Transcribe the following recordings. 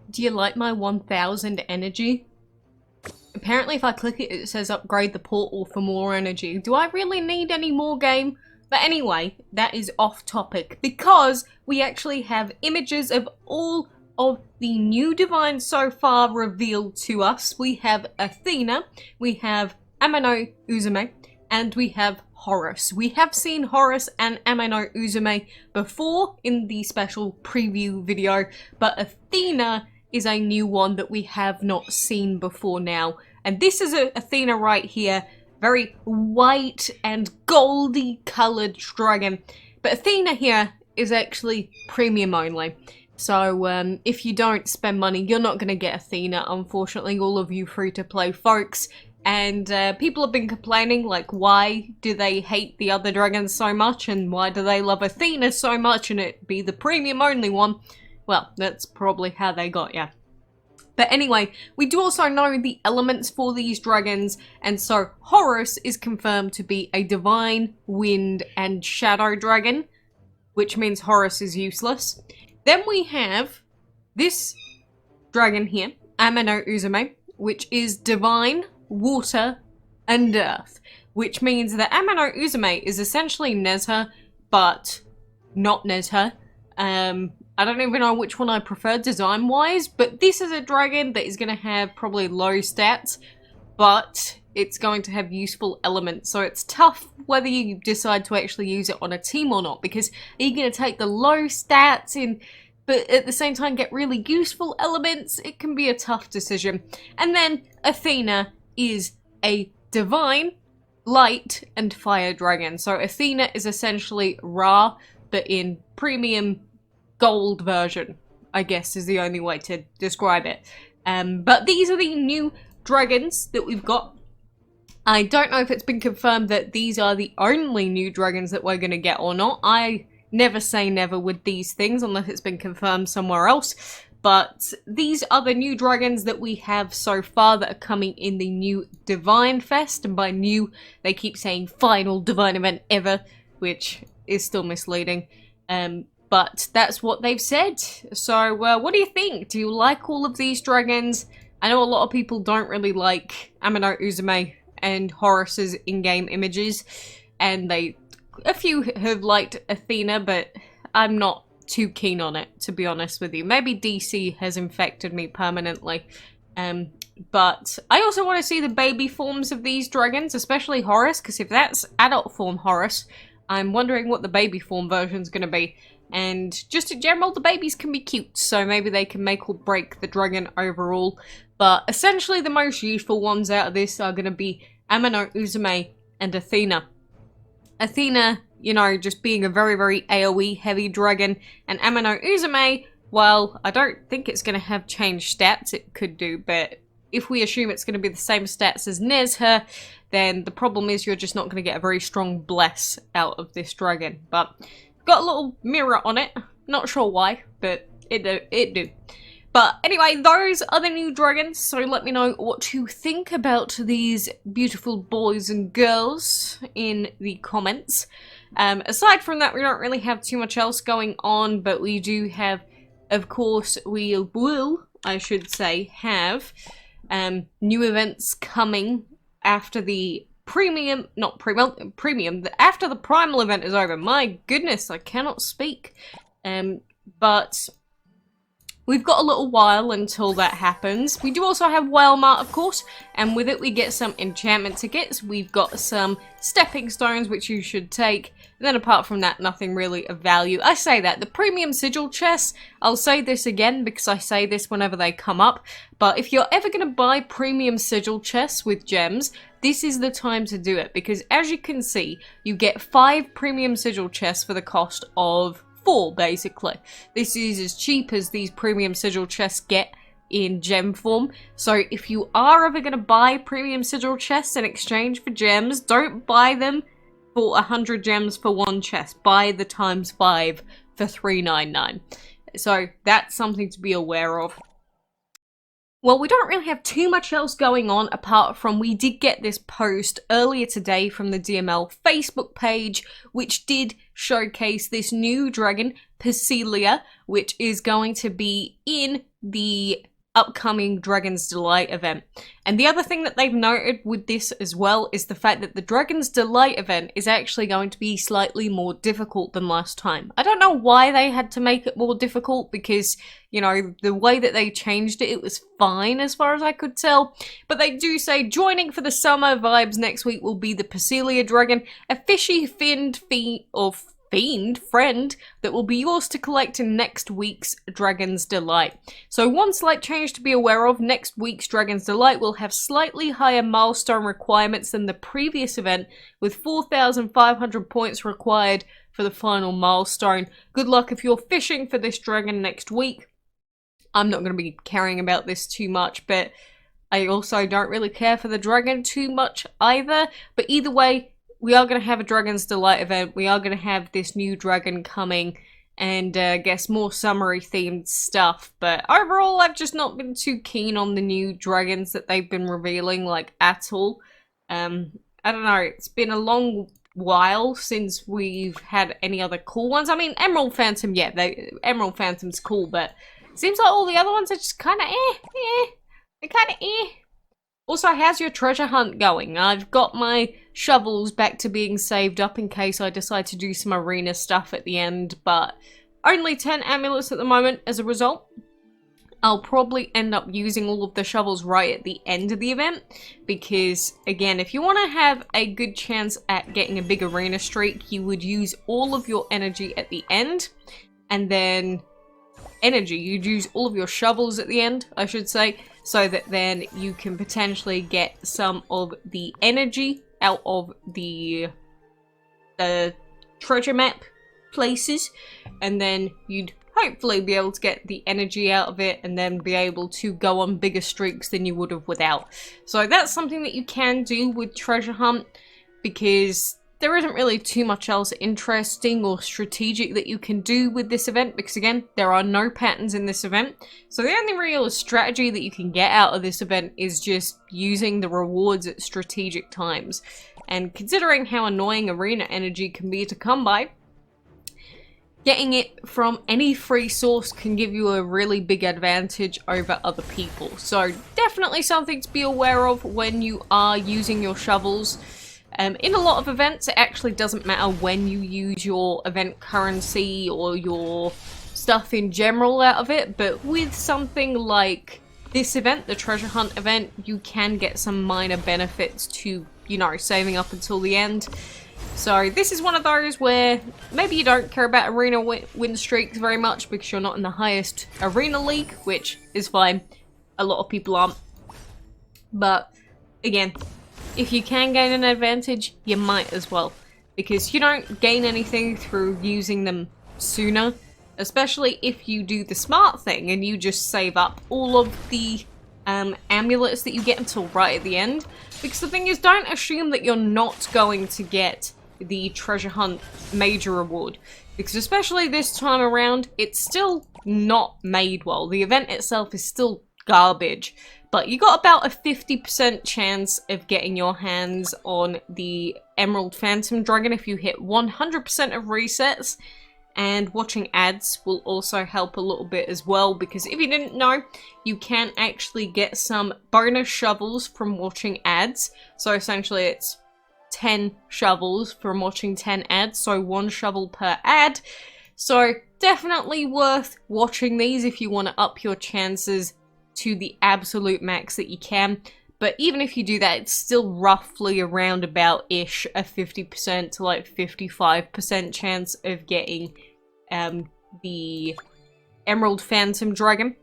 Do you like my 1000 energy? Apparently if I click it, it says upgrade the portal for more energy. Do I really need any more, game? But anyway, that is off topic because we actually have images of all of the new divines so far revealed to us. We have Athena, we have Ame-no-Uzume, and we have Horus. We have seen Horus and Ame-no-Uzume before in the special preview video, but Athena is a new one that we have not seen before now. And this is Athena right here, very white and goldy coloured dragon. But Athena here is actually premium only. So if you don't spend money, you're not going to get Athena, unfortunately, all of you free-to-play folks. And people have been complaining, like, why do they hate the other dragons so much? And why do they love Athena so much and it be the premium only one? Well, that's probably how they got ya. But anyway, we do also know the elements for these dragons, and so Horus is confirmed to be a divine, wind, and shadow dragon, which means Horus is useless. Then we have this dragon here, Ame-no-Uzume, which is divine, water, and earth, which means that Ame-no-Uzume is essentially Nezha, but not Nezha. I don't even know which one I prefer design-wise, but this is a dragon that is going to have probably low stats, but it's going to have useful elements, so it's tough whether you decide to actually use it on a team or not, because are you going to take the low stats in, but at the same time get really useful elements? It can be a tough decision. And then Athena is a divine, light, and fire dragon. So Athena is essentially Ra, but in premium gold version, I guess is the only way to describe it. But these are the new dragons that we've got. I don't know if it's been confirmed that these are the only new dragons that we're going to get or not. I never say never with these things unless it's been confirmed somewhere else. But these are the new dragons that we have so far that are coming in the new Divine Fest. And by new, they keep saying final Divine event ever, which is still misleading. But that's what they've said. So what do you think? Do you like all of these dragons? I know a lot of people don't really like Ame-no-Uzume and Horus's in-game images. And a few have liked Athena, but I'm not too keen on it, to be honest with you. Maybe DC has infected me permanently. But I also want to see the baby forms of these dragons, especially Horus, because if that's adult form Horus, I'm wondering what the baby form version's going to be. And just in general, the babies can be cute, so maybe they can make or break the dragon overall. But essentially the most useful ones out of this are going to be Ame-no-Uzume and Athena. Athena, you know, just being a very, very AoE heavy dragon, and Ame-no-Uzume, well, I don't think it's going to have changed stats. It could do, but if we assume it's going to be the same stats as Nezha, then the problem is you're just not going to get a very strong bless out of this dragon. But got a little mirror on it. Not sure why, but it do. But anyway, those are the new dragons, so let me know what you think about these beautiful boys and girls in the comments. Aside from that, we don't really have too much else going on, but we do have, of course, we will, I should say, have new events coming after the premium, not premium, after the primal event is over. My goodness, I cannot speak. But we've got a little while until that happens. We do also have Walmart, of course, and with it we get some enchantment tickets. We've got some stepping stones, which you should take. And then apart from that, nothing really of value. I say that. The premium sigil chests, I'll say this again because I say this whenever they come up, but if you're ever going to buy premium sigil chests with gems, this is the time to do it, because as you can see, you get 5 premium sigil chests for the cost of 4, basically. This is as cheap as these premium sigil chests get in gem form. So if you are ever going to buy premium sigil chests in exchange for gems, don't buy them for 100 gems for 1 chest. Buy the times 5 for $3.99. So that's something to be aware of. Well, we don't really have too much else going on apart from we did get this post earlier today from the DML Facebook page, which did showcase this new dragon, Pasilia, which is going to be in the upcoming Dragon's Delight event. And the other thing that they've noted with this as well is the fact that the Dragon's Delight event is actually going to be slightly more difficult than last time. I don't know why they had to make it more difficult because, you know, the way that they changed it, it was fine as far as I could tell. But they do say joining for the summer vibes next week will be the Pasilia dragon, a fishy fiend friend that will be yours to collect in next week's Dragon's Delight. So one slight change to be aware of, next week's Dragon's Delight will have slightly higher milestone requirements than the previous event, with 4,500 points required for the final milestone. Good luck if you're fishing for this dragon next week. I'm not going to be caring about this too much, but I also don't really care for the dragon too much either. But either way, we are going to have a Dragon's Delight event. We are going to have this new dragon coming and I guess more summery themed stuff. But overall, I've just not been too keen on the new dragons that they've been revealing, like, at all. I don't know, it's been a long while since we've had any other cool ones. I mean, Emerald Phantom, yeah, Emerald Phantom's cool, but it seems like all the other ones are just kind of They're kind of Also, how's your treasure hunt going? I've got my shovels back to being saved up in case I decide to do some arena stuff at the end, but only 10 amulets at the moment as a result. I'll probably end up using all of the shovels right at the end of the event, because, again, if you want to have a good chance at getting a big arena streak, you would use all of your energy at the end, and then you'd use all of your shovels at the end, I should say, so that then you can potentially get some of the energy out of the treasure map places, and then you'd hopefully be able to get the energy out of it and then be able to go on bigger streaks than you would have without. So that's something that you can do with treasure hunt, because there isn't really too much else interesting or strategic that you can do with this event, because again, there are no patterns in this event. So the only real strategy that you can get out of this event is just using the rewards at strategic times. And considering how annoying arena energy can be to come by, getting it from any free source can give you a really big advantage over other people. So definitely something to be aware of when you are using your shovels. In a lot of events, it actually doesn't matter when you use your event currency or your stuff in general out of it, but with something like this event, the treasure hunt event, you can get some minor benefits to, you know, saving up until the end. So this is one of those where maybe you don't care about arena win streaks very much because you're not in the highest arena league, which is fine. A lot of people aren't. But again, if you can gain an advantage, you might as well, because you don't gain anything through using them sooner, especially if you do the smart thing and you just save up all of the amulets that you get until right at the end. Because the thing is, don't assume that you're not going to get the treasure hunt major reward, because especially this time around, it's still not made well. The event itself is still garbage. But you got about a 50% chance of getting your hands on the Emerald Phantom Dragon if you hit 100% of resets, and watching ads will also help a little bit as well, because if you didn't know, you can actually get some bonus shovels from watching ads. So essentially it's 10 shovels from watching 10 ads, so 1 shovel per ad. So definitely worth watching these if you want to up your chances to the absolute max that you can. But even if you do that, it's still roughly around about-ish a 50% to like 55% chance of getting the Emerald Phantom Dragon.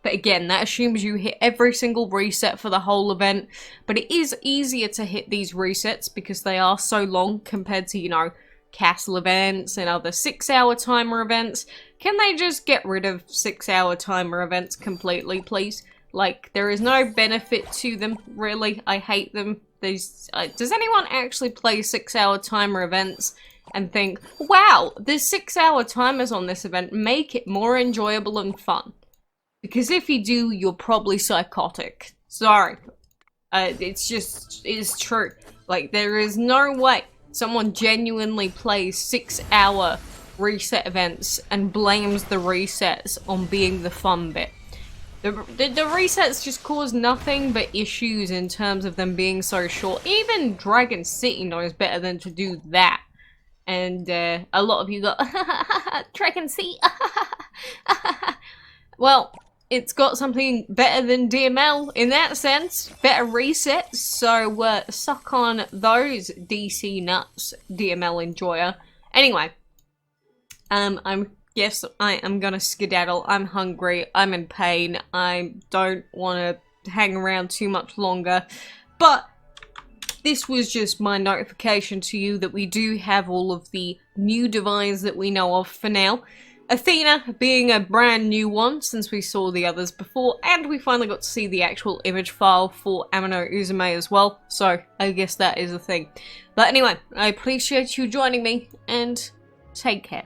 But again, that assumes you hit every single reset for the whole event. But it is easier to hit these resets because they are so long compared to, you know, castle events and other 6-hour timer events. Can they just get rid of 6-hour timer events completely, please? Like, there is no benefit to them, really. I hate them. Does anyone actually play 6-hour timer events and think, wow, there's 6-hour timers on this event, make it more enjoyable and fun? Because if you do, you're probably psychotic. Sorry. It's true. Like, there is no way someone genuinely plays 6-hour reset events and blames the resets on being the fun bit. The resets just cause nothing but issues in terms of them being so short. Even Dragon City knows better than to do that. And a lot of you got Dragon City. Well, it's got something better than DML in that sense. Better resets. So suck on those DC nuts, DML enjoyer. Anyway, yes, I am gonna skedaddle. I'm hungry. I'm in pain. I don't want to hang around too much longer. But this was just my notification to you that we do have all of the new divines that we know of for now. Athena being a brand new one since we saw the others before, and we finally got to see the actual image file for Ame-no-Uzume as well, so I guess that is a thing. But anyway, I appreciate you joining me, and take care.